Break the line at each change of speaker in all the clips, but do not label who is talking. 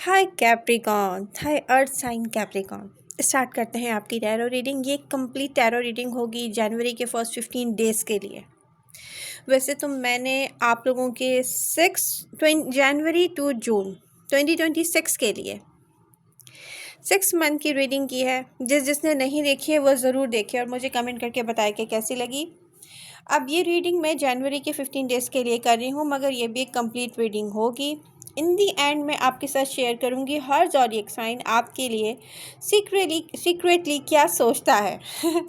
हाय Capricorn, हाय अर्थ sign Capricorn. Start करते हैं आपकी टैरो रीडिंग। ये कंप्लीट टैरो रीडिंग होगी जनवरी के फर्स्ट 15 डेज़ के लिए। वैसे तो मैंने आप लोगों के जनवरी टू जून 2026 के लिए 6 मंथ की रीडिंग की है। जिसने नहीं देखी है वो ज़रूर देखे और मुझे कमेंट करके बताए कि कैसी लगी। अब ये रीडिंग मैं जनवरी के 15 डेज़ के लिए कर रही हूँ, मगर ये भी एक कंप्लीट रीडिंग होगी। इन दी एंड मैं आपके साथ शेयर करूँगी हर ज़ोडिएक साइन आपके लिए सीक्रेटली क्या सोचता है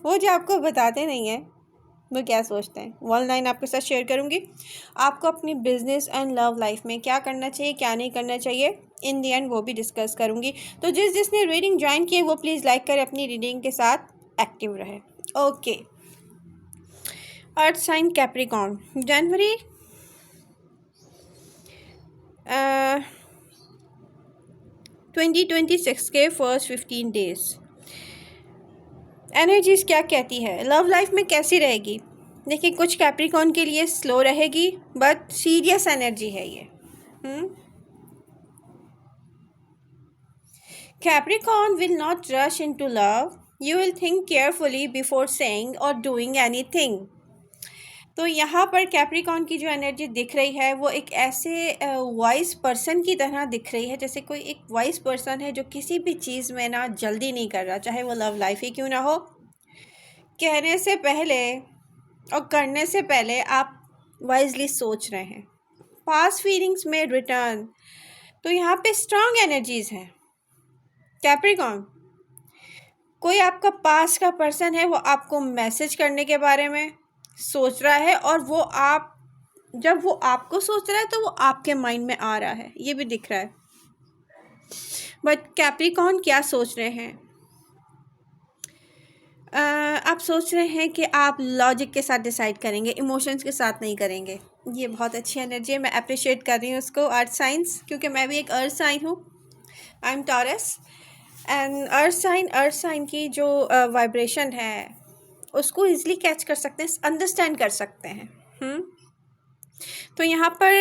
वो जो आपको बताते नहीं हैं वो क्या सोचते हैं। 1 लाइन आपके साथ शेयर करूँगी। आपको अपनी बिजनेस एंड लव लाइफ में क्या करना चाहिए, क्या नहीं करना चाहिए, इन दी एंड वो भी डिस्कस करूँगी। तो जिसने रीडिंग ज्वाइन की है वो प्लीज़ लाइक करें, अपनी रीडिंग के साथ एक्टिव रहे। ओके, अर्थ साइन कैप्रिकॉन, जनवरी 2026 के फर्स्ट 15 डेज़ एनर्जीज क्या कहती है, लव लाइफ में कैसी रहेगी। देखिए, कुछ कैप्रिकॉन के लिए स्लो रहेगी बट सीरियस एनर्जी है ये। Capricorn will not rush into love, you will think carefully before saying और डूइंग एनीथिंग। तो यहाँ पर कैप्रिकॉन की जो एनर्जी दिख रही है वो एक ऐसे वाइज पर्सन की तरह दिख रही है, जैसे कोई एक वाइज पर्सन है जो किसी भी चीज़ में ना जल्दी नहीं कर रहा, चाहे वो लव लाइफ ही क्यों ना हो। कहने से पहले और करने से पहले आप वाइजली सोच रहे हैं। पास्ट फीलिंग्स में रिटर्न, तो यहाँ पे स्ट्रांग एनर्जीज हैं कैप्रिकॉन। कोई आपका पास्ट का पर्सन है, वो आपको मैसेज करने के बारे में सोच रहा है और जब वो आपको सोच रहा है तो वो आपके माइंड में आ रहा है, ये भी दिख रहा है। बट कैप्रिकॉन क्या सोच रहे हैं, आप सोच रहे हैं कि आप लॉजिक के साथ डिसाइड करेंगे, इमोशंस के साथ नहीं करेंगे। ये बहुत अच्छी एनर्जी है, मैं अप्रिशिएट कर रही हूँ उसको, अर्थ साइंस, क्योंकि मैं भी एक अर्थ साइन हूँ। I am Taurus and earth sign की जो वाइब्रेशन है उसको ईजिली कैच कर सकते हैं, अंडरस्टैंड कर सकते हैं। तो यहाँ पर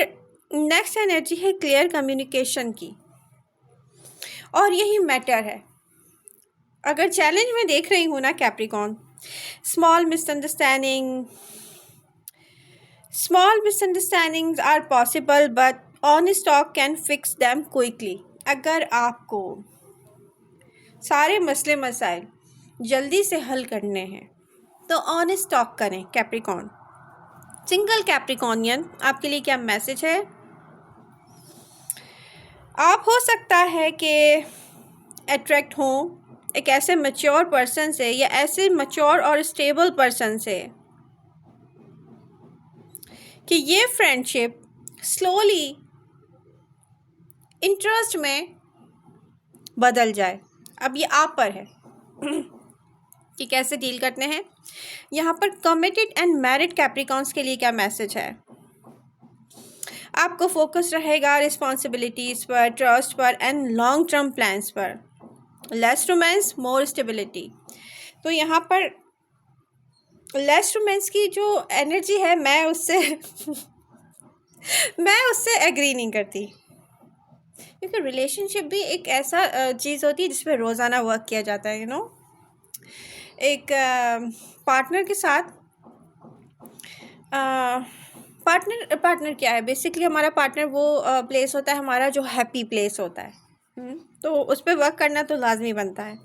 नेक्स्ट एनर्जी है क्लियर कम्युनिकेशन की, और यही मैटर है। अगर चैलेंज में देख रही हूँ ना Capricorn, small misunderstandings are possible but honest talk can fix them quickly. अगर आपको सारे मसले मसाइल जल्दी से हल करने हैं तो ऑनेस्ट टॉक करें कैप्रिकॉन। सिंगल कैप्रिकॉनियन, आपके लिए क्या मैसेज है। आप हो सकता है कि अट्रैक्ट हों एक ऐसे मैच्योर पर्सन से या ऐसे मैच्योर और स्टेबल पर्सन से कि ये फ्रेंडशिप स्लोली इंटरेस्ट में बदल जाए। अब ये आप पर है कि कैसे डील करते हैं। यहाँ पर कमिटेड एंड मैरिड कैप्रिकॉन्स के लिए क्या मैसेज है। आपको फोकस रहेगा रिस्पॉन्सिबिलिटीज़ पर, ट्रस्ट पर एंड लॉन्ग टर्म प्लान्स पर। Less romance, more stability. तो यहाँ पर लेस रोमांस की जो एनर्जी है, मैं उससे एग्री नहीं करती, क्योंकि रिलेशनशिप भी एक ऐसा चीज़ होती है जिस पर रोज़ाना वर्क किया जाता है। एक पार्टनर के साथ पार्टनर क्या है, बेसिकली हमारा पार्टनर वो प्लेस होता है हमारा जो हैप्पी प्लेस होता है। तो उस पर वर्क करना तो लाजमी बनता है।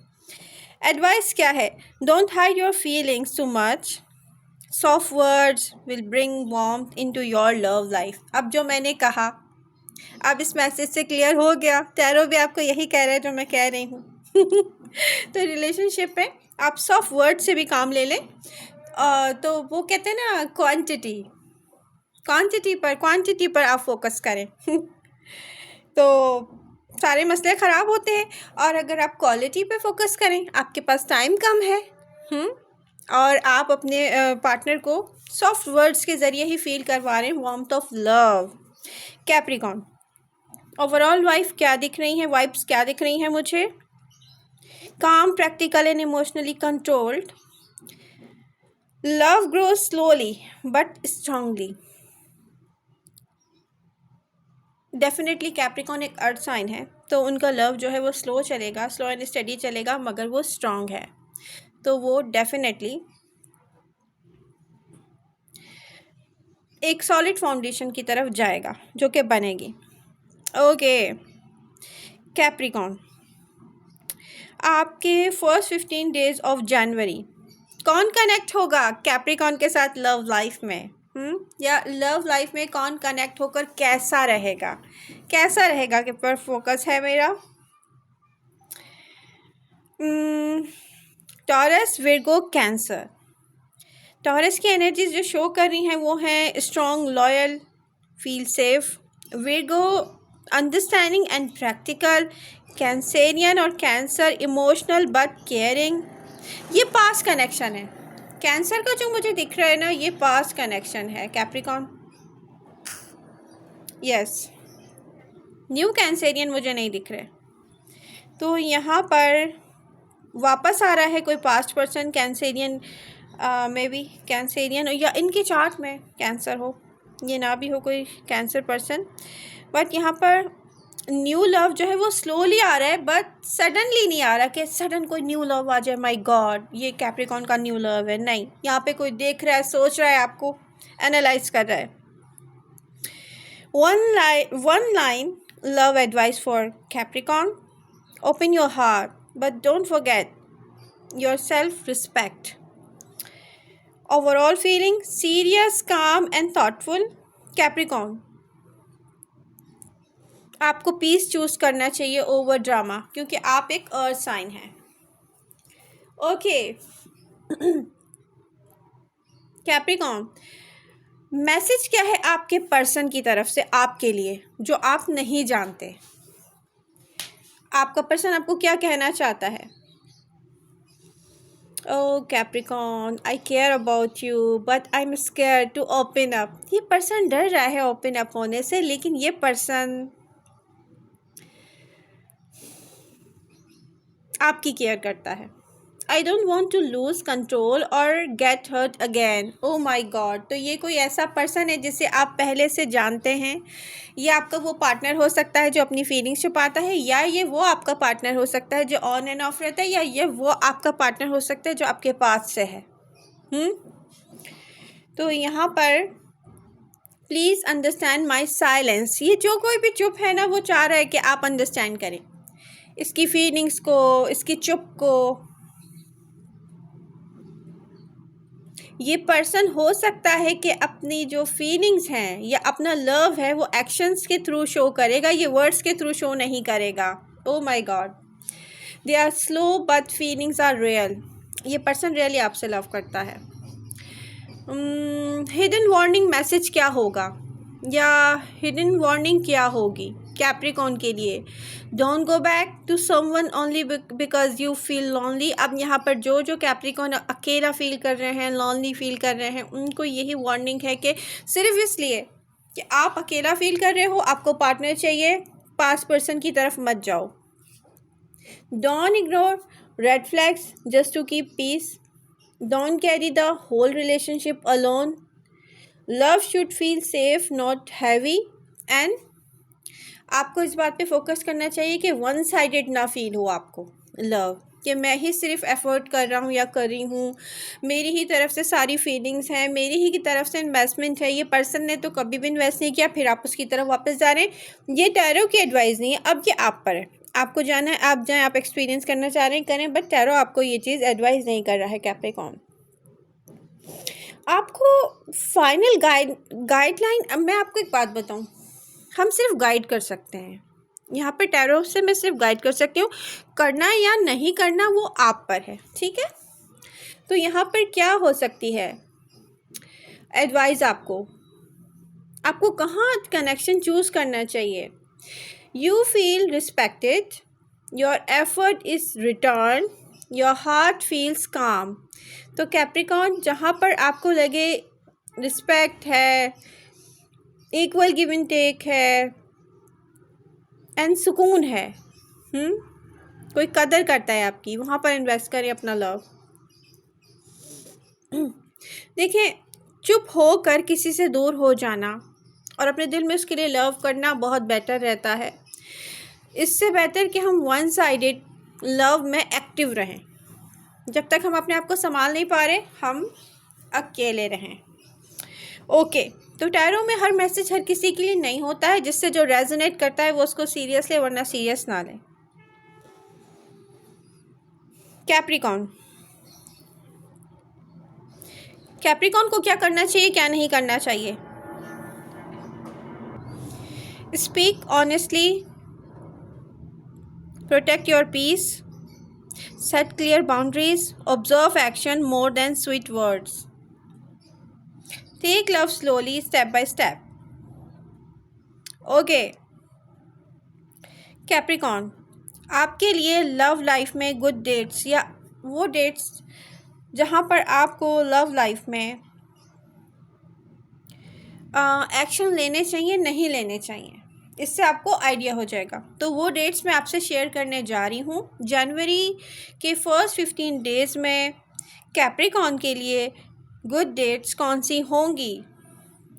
एडवाइस क्या है, don't hide your feelings too much, soft words will bring warmth into your love life. अब जो मैंने कहा, अब इस मैसेज से क्लियर हो गया, टैरो भी आपको यही कह रहा है जो मैं कह रही हूँ तो रिलेशनशिप में आप सॉफ्ट वर्ड से भी काम ले लें। तो वो कहते हैं ना, क्वांटिटी पर आप फोकस करें तो सारे मसले ख़राब होते हैं। और अगर आप क्वालिटी पे फोकस करें, आपके पास टाइम कम है और आप अपने पार्टनर को सॉफ्ट वर्ड्स के ज़रिए ही फील करवा रहे हैं warmth of love. Capricorn, overall vibes क्या दिख रही हैं मुझे। काम, practical and emotionally controlled, love grows slowly but strongly. Definitely Capricorn एक अर्थ साइन है, तो उनका लव जो है वो स्लो चलेगा, स्लो एंड स्टडी चलेगा, मगर वो स्ट्रॉन्ग है, तो वो डेफिनेटली एक सॉलिड फाउंडेशन की तरफ जाएगा जो कि बनेगी। ओके कैप्रिकॉन, आपके फर्स्ट 15 डेज ऑफ जनवरी कौन कनेक्ट होगा कैप्रिकॉन के साथ लव लाइफ में? या लव लाइफ में कौन कनेक्ट होकर कैसा रहेगा, कैसा रहेगा के पर फोकस है मेरा। Taurus, Virgo, cancer. टॉरस की एनर्जीज जो शो कर रही हैं वो हैं strong, loyal, feel safe. Virgo understanding and practical. Cancerian और कैंसर इमोशनल बट केयरिंग। ये पास कनेक्शन है। कैंसर का जो मुझे दिख रहा है ना, ये पास कनेक्शन है कैप्रिकॉन। यस, न्यू कैंसेरियन मुझे नहीं दिख रहे, तो यहाँ पर वापस आ रहा है कोई past person Cancerian, may be Cancerian, या इनके चार्ट में कैंसर हो, ये ना भी हो कोई कैंसर पर्सन, बट यहाँ पर न्यू लव जो है वो स्लोली आ रहा है, बट सडनली नहीं आ रहा कि सडन कोई न्यू लव आ जाए, माय गॉड ये कैप्रिकॉन का न्यू लव है। नहीं, यहाँ पे कोई देख रहा है, सोच रहा है, आपको एनालाइज कर रहा है। One line love advice for Capricorn, open your heart but don't forget your self-respect. Overall feeling serious, calm and thoughtful. Capricorn, आपको पीस चूज करना चाहिए ओवर ड्रामा, क्योंकि आप एक अर्थ साइन हैं। ओके कैप्रिकॉन, मैसेज क्या है आपके पर्सन की तरफ से आपके लिए जो आप नहीं जानते? आपका पर्सन आपको क्या कहना चाहता है? Oh Capricorn, I care about you but I am scared to open up. ये पर्सन डर रहा है ओपन अप होने से, लेकिन ये पर्सन आपकी केयर करता है। I don't want to lose control और get hurt again. Oh my God, तो ये कोई ऐसा पर्सन है जिसे आप पहले से जानते हैं। ये आपका वो पार्टनर हो सकता है जो अपनी फीलिंग्स छुपाता है, या ये वो आपका पार्टनर हो सकता है जो ऑन एंड ऑफ रहता है, या ये वो आपका पार्टनर हो सकता है जो आपके पास से है। तो यहाँ पर प्लीज़ अंडरस्टैंड माई साइलेंस। ये जो कोई भी चुप है ना, वो चाह रहा है कि आप अंडरस्टैंड करें इसकी फीलिंग्स को, इसकी चुप को। ये पर्सन हो सकता है कि अपनी जो फीलिंग्स हैं या अपना लव है वो एक्शंस के थ्रू शो करेगा, ये वर्ड्स के थ्रू शो नहीं करेगा। Oh my God, they are slow but feelings are real. ये पर्सन रियली आपसे लव करता है। हिडन वार्निंग मैसेज क्या होगा, या हिडन वार्निंग क्या होगी कैप्रिकॉन के लिए? Don't go back to someone only because you feel lonely. अब यहाँ पर जो जो कैप्रिकॉन अकेला फील कर रहे हैं, लॉनली फील कर रहे हैं, उनको यही वार्निंग है कि सिर्फ इसलिए कि आप अकेला फील कर रहे हो, आपको पार्टनर चाहिए, पास पर्सन की तरफ मत जाओ। Don't ignore red flags just to keep peace. Don't carry the whole relationship alone. Love should feel safe not heavy. And आपको इस बात पे फोकस करना चाहिए कि वन साइडेड ना फील हो आपको लव, कि मैं ही सिर्फ एफर्ट कर रहा हूँ या कर रही हूँ, मेरी ही तरफ से सारी फीलिंग्स हैं, मेरी ही की तरफ से इन्वेस्टमेंट है, ये पर्सन ने तो कभी भी इन्वेस्ट नहीं किया, फिर आप उसकी तरफ वापस जा रहे हैं। ये टैरो की एडवाइस नहीं है, अब ये आप पर है, आपको जाना है, आप जाएँ, आप एक्सपीरियंस करना चाह रहे हैं करें, बट टैरो आपको ये चीज़ एडवाइस नहीं कर रहा है कैप्रिकॉर्न। आपको फाइनल गाइडलाइन, अब मैं आपको एक बात बताऊं, हम सिर्फ गाइड कर सकते हैं यहाँ पे, टैरो से मैं सिर्फ गाइड कर सकती हूँ, करना या नहीं करना वो आप पर है, ठीक है। तो यहाँ पर क्या हो सकती है एडवाइस, आपको कहाँ कनेक्शन चूज़ करना चाहिए? You feel respected, your effort is return, your heart feels काम। तो कैप्रिकॉर्न, जहाँ पर आपको लगे रिस्पेक्ट है, इक्वल गिव एंड टेक है एंड सुकून है, कोई कदर करता है आपकी, वहाँ पर इन्वेस्ट करें अपना लव। देखिए, चुप होकर किसी से दूर हो जाना और अपने दिल में उसके लिए लव करना बहुत बेटर रहता है। इससे बेहतर कि हम वन साइडेड लव में एक्टिव रहें। जब तक हम अपने आप को संभाल नहीं पा रहे, हम अकेले रहें। ओके, तो टैरो में हर मैसेज हर किसी के लिए नहीं होता है। जिससे जो रेजोनेट करता है वो उसको सीरियस ले, वरना सीरियस ना ले। कैप्रिकॉर्न, कैप्रिकॉर्न को क्या करना चाहिए, क्या नहीं करना चाहिए? Speak honestly, protect your peace, set clear boundaries, observe action more than sweet words, take love slowly step by step. Okay Capricorn, आपके लिए लव लाइफ में गुड डेट्स या वो डेट्स जहाँ पर आपको लव लाइफ में एक्शन लेने चाहिए, नहीं लेने चाहिए, इससे आपको आइडिया हो जाएगा। तो वो डेट्स मैं आपसे शेयर करने जा रही हूँ। जनवरी के फर्स्ट 15 डेज़ में कैप्रिकॉर्न के लिए गुड डेट्स कौन सी होंगी,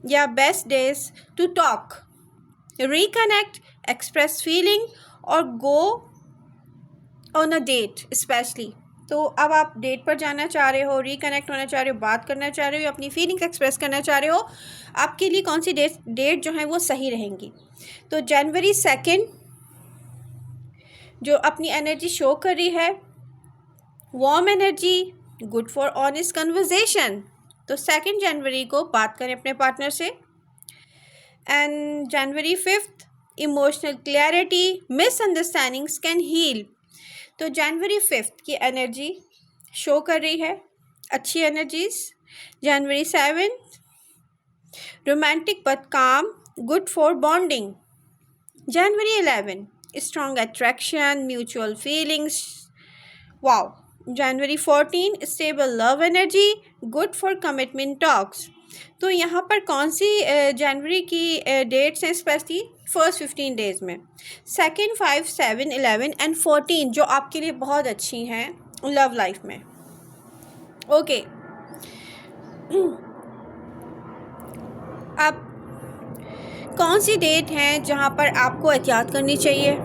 या best days to talk, reconnect, express feeling और go on a date specially. तो अब आप डेट पर जाना चाह रहे हो, रिकनेक्ट होना चाह रहे हो, बात करना चाह रहे हो, अपनी फीलिंग्स एक्सप्रेस करना चाह रहे हो, आपके लिए कौन सी डेट जो है वो सही रहेंगी? तो जनवरी 2 जो अपनी एनर्जी शो कर रही है, warm energy, good for honest conversation. तो 2 जनवरी को बात करें अपने पार्टनर से। एंड जनवरी 5 emotional clarity, misunderstandings can heal. तो जनवरी 5 की एनर्जी शो कर रही है अच्छी एनर्जीज। जनवरी 7 रोमांटिक बट काम, good for bonding. January 11 strong attraction, mutual feelings, wow. January 14 stable love energy, good for commitment talks. तो यहाँ पर कौन सी जनवरी की डेट्स हैं स्पेशली फर्स्ट 15 डेज़ में? 2, 5, 7, 11 एंड 14 जो आपके लिए बहुत अच्छी हैं लव लाइफ में। ओके अब कौन सी डेट हैं जहाँ पर आपको एहतियात करनी चाहिए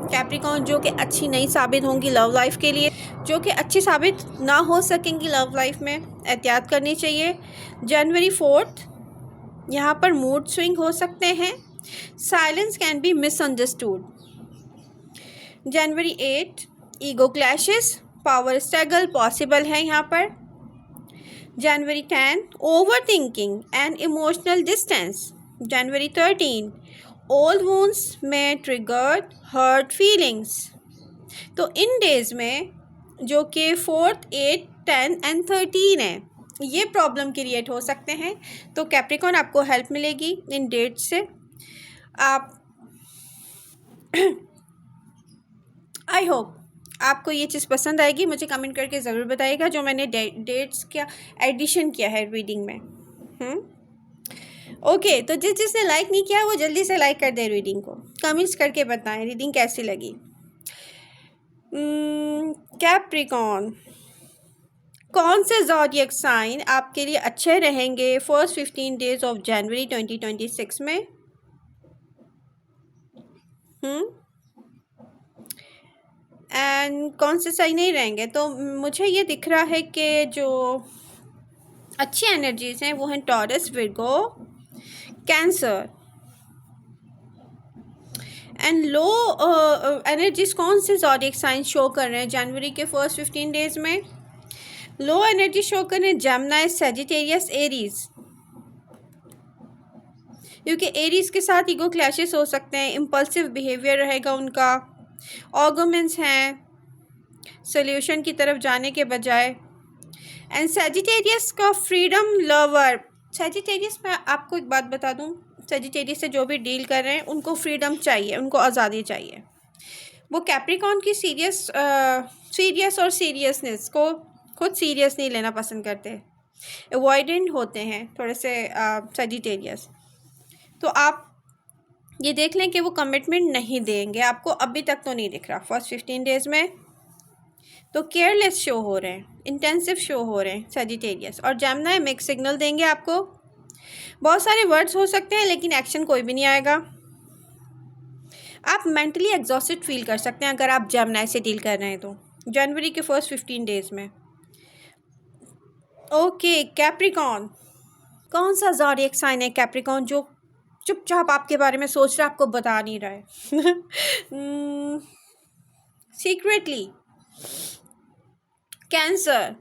कैप्रिकॉर्न, जो कि अच्छी नहीं साबित होंगी लव लाइफ के लिए, जो कि अच्छी साबित ना हो सकेंगी लव लाइफ में, एहतियात करनी चाहिए। जनवरी 4 यहाँ पर मूड स्विंग हो सकते हैं, silence can be misunderstood. January 8 ego clashes, power struggle possible है यहाँ पर। जनवरी 10 over thinking and emotional distance. January 13 old wounds में ट्रिगर्ड हर्ट फीलिंग्स। तो इन डेज़ में जो कि 4, 8, 10 एंड 13 है, ये प्रॉब्लम क्रिएट हो सकते हैं। तो कैप्रिकॉर्न आपको हेल्प मिलेगी इन डेट से। आप आई होप आपको ये चीज़ पसंद आएगी। मुझे कमेंट करके ज़रूर बताइएगा जो मैंने डेट्स का एडिशन किया है रीडिंग में। ओके तो जिसने लाइक नहीं किया वो जल्दी से लाइक कर दे रीडिंग को, कमेंट्स करके बताएं रीडिंग कैसी लगी। कैप्रिकॉर्न, कौन से ज़ोडिएक साइन आपके लिए अच्छे रहेंगे फर्स्ट 15 डेज ऑफ जनवरी 2026 में? एंड कौन से सही नहीं रहेंगे? तो मुझे ये दिख रहा है कि जो अच्छी एनर्जीज हैं वो हैं taurus, Virgo, cancer. And low energies कौन से ज़ोडिएक साइन शो कर रहे हैं जनवरी के फर्स्ट 15 डेज में? लो एनर्जी शो कर रहे हैं जेमिनी, सैजिटेरियस, एरीज, क्योंकि एरीज के साथ ईगो क्लैशेस हो सकते हैं, इम्पल्सिव बिहेवियर रहेगा उनका, आर्गुमेंट्स हैं सोल्यूशन की तरफ जाने के बजाय। एंड सैजिटेरियस का फ्रीडम लवर। सैजिटेरियस, मैं आपको एक बात बता दूं, सैजिटेरियस से जो भी डील कर रहे हैं उनको फ्रीडम चाहिए, उनको आज़ादी चाहिए। वो कैप्रिकॉर्न की सीरियस और सीरियसनेस को खुद सीरियस नहीं लेना पसंद करते, अवॉइडेंट होते हैं थोड़े से सैजिटेरियस। तो आप ये देख लें कि वो कमिटमेंट नहीं देंगे आपको, अभी तक तो नहीं दिख रहा फर्स्ट 15 डेज़ में। तो केयरलेस शो हो रहे हैं, इंटेंसिव शो हो रहे हैं सैजिटेरियस। और जेमिनी मिक्स सिग्नल देंगे आपको, बहुत सारे वर्ड्स हो सकते हैं लेकिन एक्शन कोई भी नहीं आएगा। आप मेंटली एग्जॉस्टेड फील कर सकते हैं अगर आप जेमिनी से डील कर रहे हैं तो जनवरी के फर्स्ट 15 डेज में। Okay, Capricorn. कौन सा ज़ोडिएक साइन है कैप्रिकॉर्न जो चुपचाप आपके बारे में सोच रहा है, आपको बता नहीं रहा है? Secretly cancer.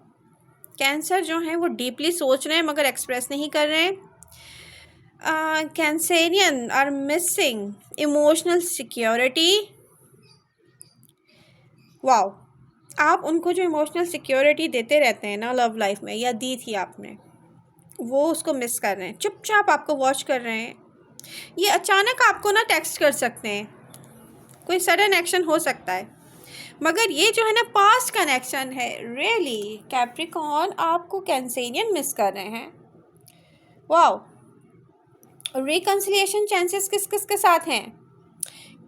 कैंसर जो है वो डीपली सोच रहे हैं मगर एक्सप्रेस नहीं कर रहे हैं। Cancerians are missing emotional security. Wow, आप उनको जो इमोशनल सिक्योरिटी देते रहते हैं ना लव लाइफ में, या दी थी आपने, वो उसको मिस कर रहे हैं। चुपचाप आपको वॉच कर रहे हैं। ये अचानक आपको ना टेक्स्ट कर सकते हैं, कोई सडन एक्शन हो सकता है, मगर ये जो है ना पास्ट कनेक्शन है। रियली कैप्रिकॉर्न, आपको कैंसेरियन मिस कर रहे हैं। वाओ, रिकन्सिलिएशन चांसेस किस किस के साथ हैं?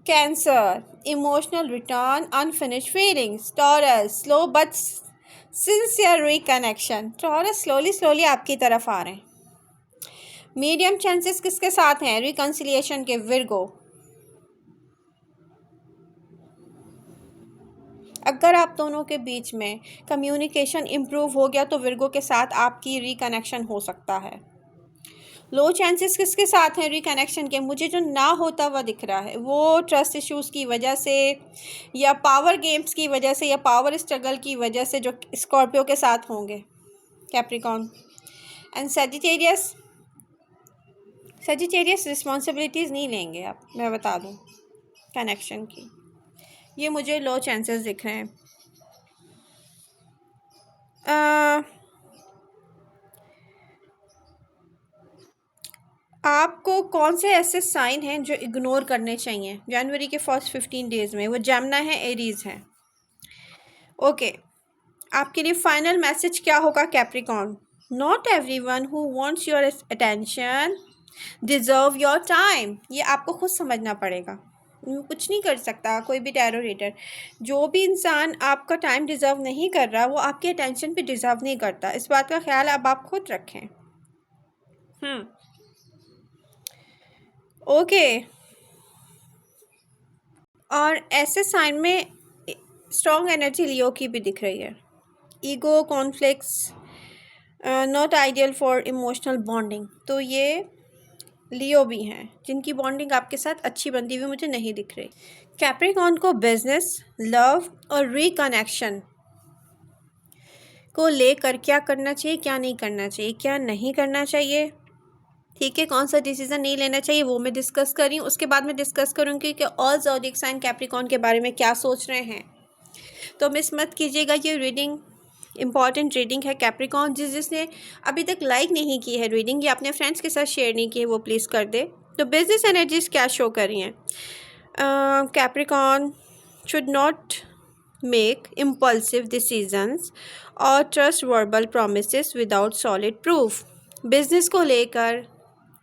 Cancer, emotional return, unfinished feelings. Taurus, slow but sincere reconnection. Taurus slowly slowly आपकी तरफ आ रहे हैं। मीडियम चांसेस किसके साथ हैं रिकन्सिलिएशन के? विर्गो। अगर आप दोनों के बीच में कम्युनिकेशन इम्प्रूव हो गया तो विर्गो के साथ आपकी रिकनेक्शन हो सकता है। लो चांसेस किसके साथ हैं रिकनेक्शन के? मुझे जो ना होता हुआ दिख रहा है वो ट्रस्ट इश्यूज़ की वजह से, या पावर गेम्स की वजह से, या पावर स्ट्रगल की वजह से, जो स्कॉर्पियो के साथ होंगे Capricorn. And Sagittarius, Sagittarius responsibilities नहीं लेंगे आप, मैं बता दूँ कनेक्शन की। ये मुझे लो चांसेस दिख रहे हैं। आपको कौन से ऐसे साइन हैं जो इग्नोर करने चाहिए जनवरी के फर्स्ट 15 डेज़ में? वो जेमिनी है, एरीज़ है। ओके, आपके लिए फाइनल मैसेज क्या होगा Capricorn? Not everyone who wants your attention deserve your time. ये आपको खुद समझना पड़ेगा, कुछ नहीं कर सकता कोई भी टैरो रीडर। जो भी इंसान आपका टाइम डिज़र्व नहीं कर रहा वो आपके अटेंशन भी डिज़र्व नहीं करता। इस बात का ख्याल अब आप खुद रखें। ओके, और ऐसे साइन में स्ट्रॉन्ग एनर्जी लियो की भी दिख रही है। Ego, conflicts, not ideal for emotional bonding. तो ये लियो भी हैं जिनकी बॉन्डिंग आपके साथ अच्छी बनती हुई मुझे नहीं दिख रही। कैप्रिकॉर्न को बिजनेस, लव और रिकनेक्शन को लेकर क्या करना चाहिए, क्या नहीं करना चाहिए, क्या नहीं करना चाहिए, ठीक है, कौन सा डिसीजन नहीं लेना चाहिए, वो मैं डिस्कस कर रही हूँ। उसके बाद मैं डिस्कस करूँगी कि ऑल ज़ोडिएक साइन कैप्रिकॉर्न के बारे में क्या सोच रहे हैं। तो मिस मत कीजिएगा, ये रीडिंग इंपॉर्टेंट रीडिंग है कैप्रिकॉर्न। जिसने अभी तक लाइक नहीं की है रीडिंग, या अपने फ्रेंड्स के साथ शेयर नहीं की है, वो प्लीज़ कर दे। तो बिजनेस एनर्जीज क्या शो कर रही हैं? Capricorn should not make impulsive decisions और trust verbal promises without solid proof. Business को लेकर,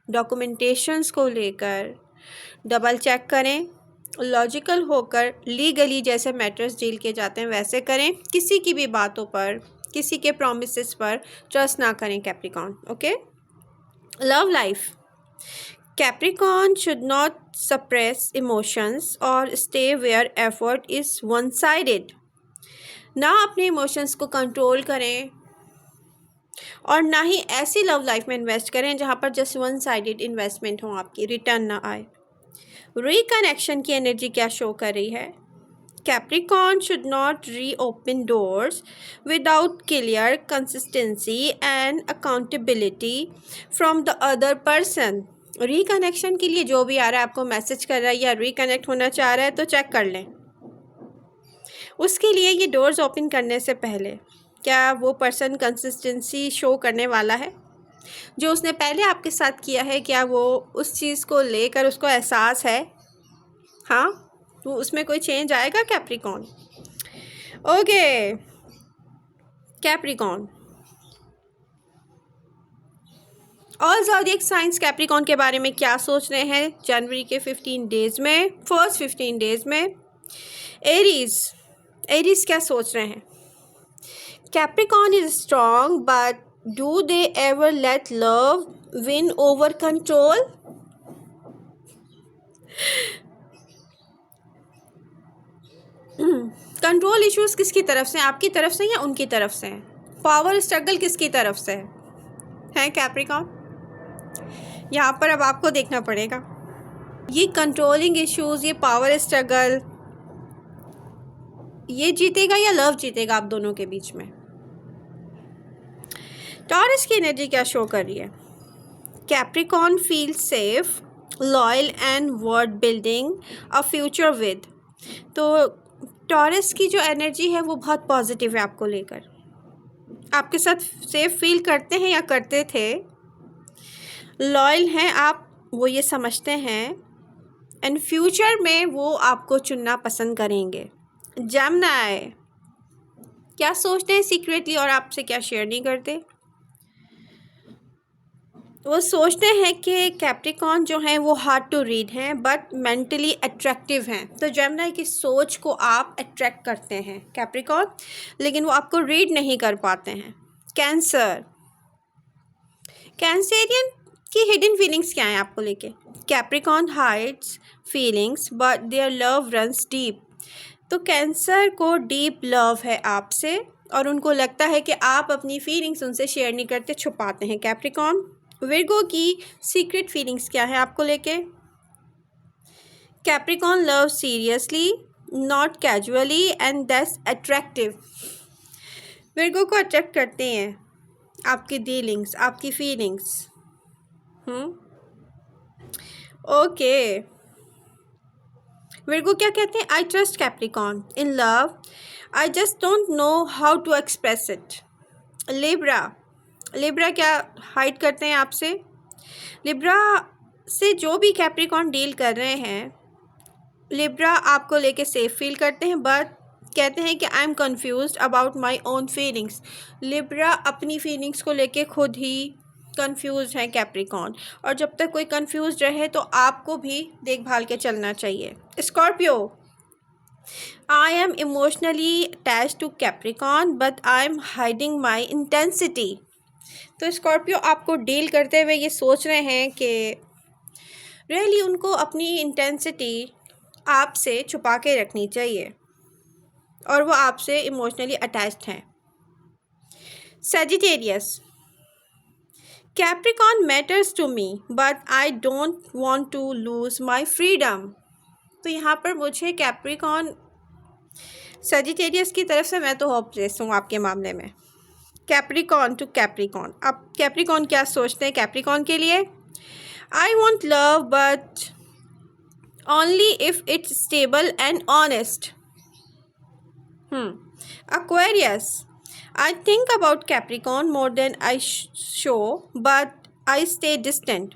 डॉक्यूमेंटेशंस को लेकर डबल चेक करें, लॉजिकल होकर लीगली जैसे मैटर्स डील किए जाते हैं वैसे करें। किसी की भी बातों पर, किसी के प्रॉमिसेस पर ट्रस्ट ना करें Capricorn. Okay, love life, Capricorn should not suppress emotions और stay where effort is one sided. ना अपने इमोशंस को कंट्रोल करें और ना ही ऐसी लव लाइफ में इन्वेस्ट करें जहाँ पर जस्ट वन साइडेड इन्वेस्टमेंट हो, आपकी रिटर्न ना आए। रिकनेक्शन की एनर्जी क्या शो कर रही है? Capricorn should not reopen doors without clear consistency and accountability from the other person. Reconnection के लिए जो भी आ रहा है, आपको मैसेज कर रहा है या रिकनेक्ट होना चाह रहा है, तो चेक कर लें। उसके लिए ये डोर्स ओपन करने से पहले क्या वो पर्सन कंसिस्टेंसी शो करने वाला है? जो उसने पहले आपके साथ किया है, क्या वो उस चीज़ को लेकर उसको एहसास है? हाँ, तो उसमें कोई चेंज आएगा Capricorn? Okay Capricorn, all zodiac science Capricorn के बारे में क्या सोच रहे हैं जनवरी के 15 डेज़ में, फर्स्ट 15 डेज़ में? एरीज़, एरीज़ क्या सोच रहे हैं? Capricorn is strong but do they ever let love win over control? Control issues किसकी तरफ से हैं, आपकी तरफ से या उनकी तरफ से हैं? पावर स्ट्रगल किसकी तरफ से है कैप्रिकॉर्न? यहाँ पर अब आपको देखना पड़ेगा, ये कंट्रोलिंग इश्यूज़, ये पावर स्ट्रगल, ये जीतेगा या लव जीतेगा आप दोनों के बीच में? टॉरस की एनर्जी क्या शो कर रही है? Capricorn feel safe, loyal and worth building a future with. तो टॉरस की जो एनर्जी है वो बहुत पॉजिटिव है आपको लेकर, आपके साथ सेफ फील करते हैं या करते थे, लॉयल हैं आप, वो ये समझते हैं, एंड फ्यूचर में वो आपको चुनना पसंद करेंगे। जेमिनी क्या सोचते हैं सीक्रेटली और आपसे क्या शेयर नहीं करते? वो सोचते हैं कि कैप्रिकॉर्न जो हैं वो हार्ड टू रीड हैं बट मेंटली अट्रैक्टिव हैं। तो जेमिनी की सोच को आप अट्रैक्ट करते हैं कैप्रिकॉर्न, लेकिन वो आपको रीड नहीं कर पाते हैं। कैंसर, कैंसेरियन की हिडन फीलिंग्स क्या हैं आपको लेके? Capricorn hides feelings but their love runs deep. तो कैंसर को डीप लव है आपसे और उनको लगता है कि आप अपनी फीलिंग्स उनसे शेयर नहीं करते, छुपाते हैं कैप्रिकॉर्न। विर्गो की सीक्रेट फीलिंग्स क्या है आपको लेके? Capricorn love seriously not casually and that's attractive. Virgo को अट्रैक्ट करते हैं आपकी डीलिंग्स, आपकी फीलिंग्स। ओके, विर्गो क्या कहते हैं? I trust Capricorn in love, I just don't know how to express it. Libra, Libra क्या हाइड करते हैं आपसे? लिब्रा से जो भी कैप्रिकॉर्न डील कर रहे हैं, लिब्रा आपको लेके सेफ फील करते हैं बट कहते हैं कि I am confused about my own feelings. Libra अपनी फीलिंग्स को लेके खुद ही कंफ्यूज हैं कैप्रिकॉर्न, और जब तक कोई कंफ्यूज रहे तो आपको भी देखभाल के चलना चाहिए। Scorpio, I am emotionally attached to Capricorn but I am hiding my intensity. तो स्कॉर्पियो आपको डील करते हुए ये सोच रहे हैं कि रियली उनको अपनी इंटेंसिटी आपसे छुपा के रखनी चाहिए और वो आपसे इमोशनली अटैच्ड हैं। Sagittarius, Capricorn matters to me but I don't want to lose my freedom. तो यहाँ पर मुझे कैप्रिकॉर्न, सजिटेरियस की तरफ से मैं तो होपलेस हूँ आपके मामले में। कैप्रिकॉर्न टू कैप्रिकॉर्न, अब कैप्रिकॉर्न क्या सोचते हैं कैप्रिकॉर्न के लिए? I want love but only if it's stable and honest. Aquarius, I think about Capricorn more than I show, but I stay distant.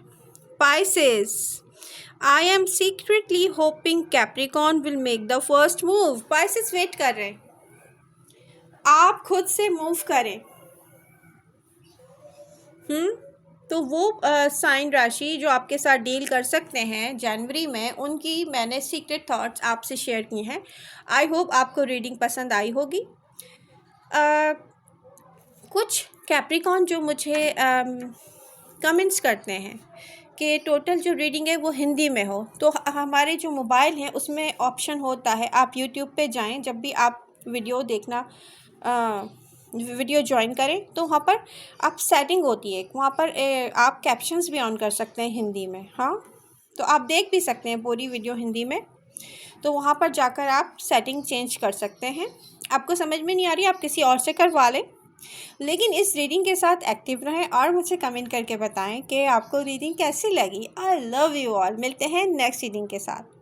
Pisces, I am secretly hoping Capricorn will make the first move. Pisces wait कर रहे हैं, आप खुद से move करें। तो वो sign राशि जो आपके साथ डील कर सकते हैं जनवरी में, उनकी मैंने सीक्रेट थॉट्स आपसे शेयर की हैं। आई होप आपको रीडिंग पसंद आई होगी। कुछ कैप्रिकॉर्न जो मुझे कमेंट्स करते हैं कि टोटल जो रीडिंग है वो हिंदी में हो, तो हमारे जो मोबाइल हैं उसमें ऑप्शन होता है, आप यूट्यूब पे जाएं, जब भी आप वीडियो देखना वीडियो ज्वाइन करें तो वहाँ पर आप सेटिंग होती है, वहाँ पर आप कैप्शंस भी ऑन कर सकते हैं हिंदी में। हाँ, तो आप देख भी सकते हैं पूरी वीडियो हिंदी में, तो वहाँ पर जाकर आप सेटिंग चेंज कर सकते हैं। आपको समझ में नहीं आ रही, आप किसी और से करवा लें, लेकिन इस रीडिंग के साथ एक्टिव रहें और मुझे कमेंट करके बताएं कि आपको रीडिंग कैसी लगी। I love you all. मिलते हैं नेक्स्ट रीडिंग के साथ।